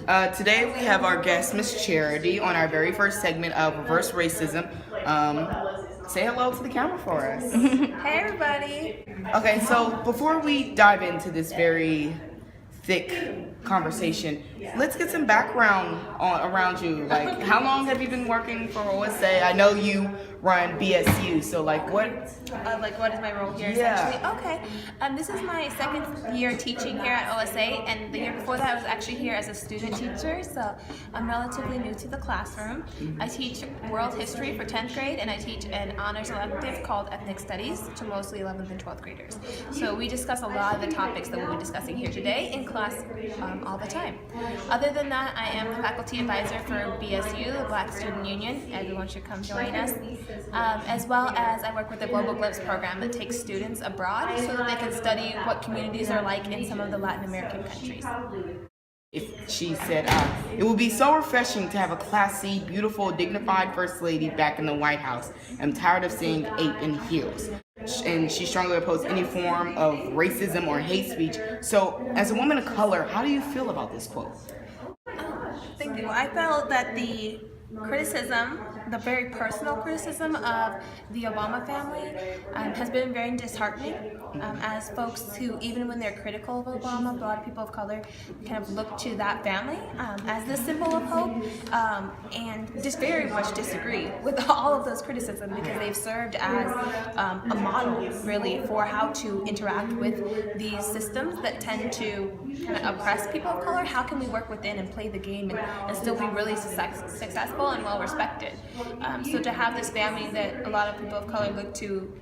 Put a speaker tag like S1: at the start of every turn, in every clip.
S1: Today we have our guest, Miss Charity, on our very first segment of Reverse Racism. Say hello to the camera for us.
S2: Hey everybody!
S1: Okay, so before we dive into this very thick conversation, let's get some background around you. Like, how long have you been working for OSA? I know you run BSU, so what
S2: What is my role here?
S1: Yeah.
S2: Essentially, okay. This is my second year teaching here at OSA, and the year before that I was actually here as a student teacher. So I'm relatively new to the classroom. I teach world history for 10th grade, and I teach an honors elective called ethnic studies to mostly 11th and 12th graders. So we discuss a lot of the topics that we'll be discussing here today in class all the time. Other than that, I am the faculty advisor for BSU, the Black Student Union. Everyone should come join us. As well as I work with the Global Glimpse program that takes students abroad so that they can study what communities are like in some of the Latin American countries.
S1: If she said, it would be so refreshing to have a classy, beautiful, dignified First Lady back in the White House. I'm tired of seeing ape in heels. And she strongly opposed any form of racism or hate speech. So, as a woman of color, how do you feel about this quote?
S2: Thank you. I felt that the criticism, the very personal criticism of the Obama family has been very disheartening as folks who, even when they're critical of Obama, a lot of people of color kind of look to that family as the symbol of hope and just very much disagree with all of those criticisms because they've served as a model really for how to interact with these systems that tend to kind of oppress people of color. How can we work within and play the game and still be really successful and well respected? So to have this family that a lot of people of color look to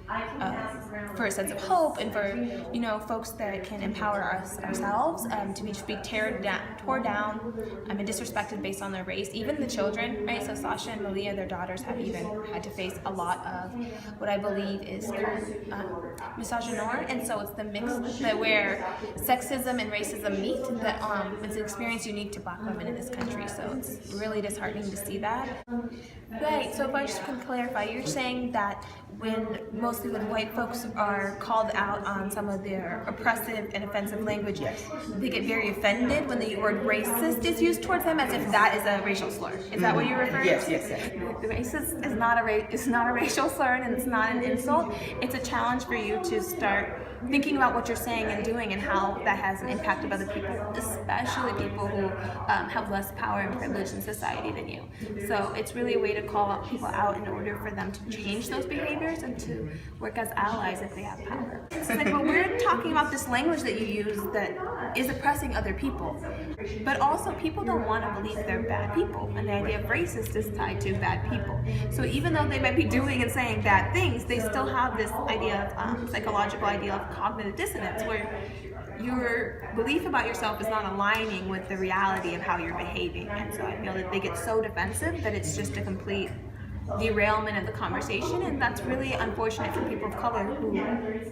S2: for a sense of hope and for folks that can empower us ourselves to be torn down and disrespected based on their race, even the children, right? So Sasha and Malia, their daughters, have even had to face a lot of what I believe is called misogynoir, and so it's the mix that where sexism and racism meet that it's an experience unique to Black women in this country. So it's really disheartening to see that. Right, so if I just can clarify, you're saying that mostly when white folks are called out on some of their oppressive and offensive language, they get very offended when the word racist is used towards them as if that is a racial slur. Is that what you're referring to?
S1: Yes.
S2: Racist is not a racial slur and it's not an insult. It's a challenge for you to start thinking about what you're saying and doing and how that has an impact of other people, especially people who have less power and privilege in society than you. So it's really a way to call people out in order for them to change those behaviors and to work as allies if they have power. It's like, well, we're talking about this language that you use that is oppressing other people, but also people don't want to believe they're bad people, and the idea of racist is tied to bad people. So even though they might be doing and saying bad things, they still have this idea of psychological idea of cognitive dissonance where your belief about yourself is not aligning with the reality of how you're behaving. And so I feel that they get so defensive that it's just a complete derailment of the conversation, and that's really unfortunate for people of color who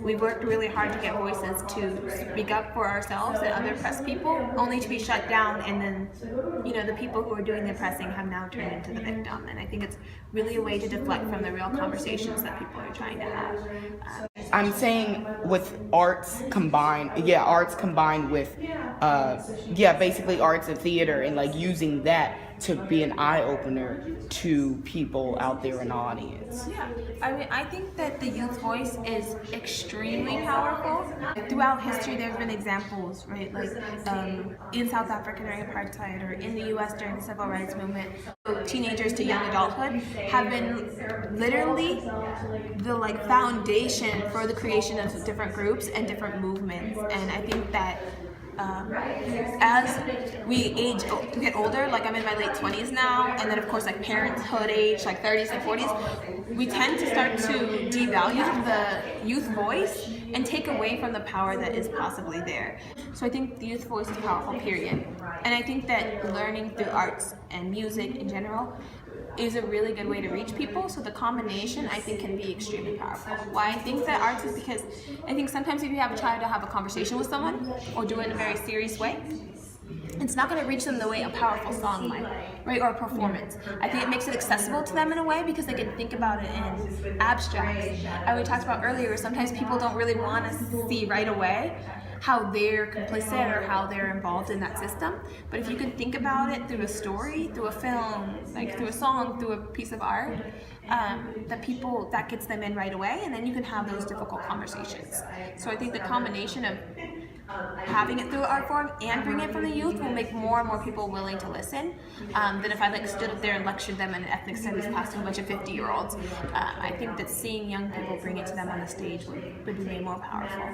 S2: we've worked really hard to get voices to speak up for ourselves and other oppressed people, only to be shut down, and then the people who are doing the oppressing have now turned into the victim. And I think it's really a way to deflect from the real conversations that people are trying to have.
S1: I'm saying with arts combined with basically arts and theater, and using that to be an eye-opener to people out there in the audience.
S2: Yeah, I think that the youth voice is extremely powerful. Throughout history, there's been examples, right? In South Africa during apartheid, or in the U.S. during the civil rights movement, teenagers to young adulthood have been literally the foundation for the creation of different groups and different movements. And I think that as we get older, I'm in my late 20s now, and then of course parenthood age, 30s and 40s, we tend to start to devalue the youth voice and take away from the power that is possibly there. So I think the youth voice is powerful, period. And I think that learning through arts and music in general is a really good way to reach people. So the combination, I think, can be extremely powerful. Why I think that arts is because I think sometimes if you have a child to have a conversation with someone or do it in a very serious way, it's not going to reach them the way a powerful song might, right, or a performance. I think it makes it accessible to them in a way because they can think about it in abstract. We talked about earlier, sometimes people don't really want to see right away how they're complicit or how they're involved in that system. But if you can think about it through a story, through a film, like through a song, through a piece of art, that gets them in right away, and then you can have those difficult conversations. So I think the combination of having it through an art form and bringing it from the youth will make more and more people willing to listen than if I stood up there and lectured them in ethnic studies class to a bunch of 50-year-olds. I think that seeing young people bring it to them on the stage would be way more powerful.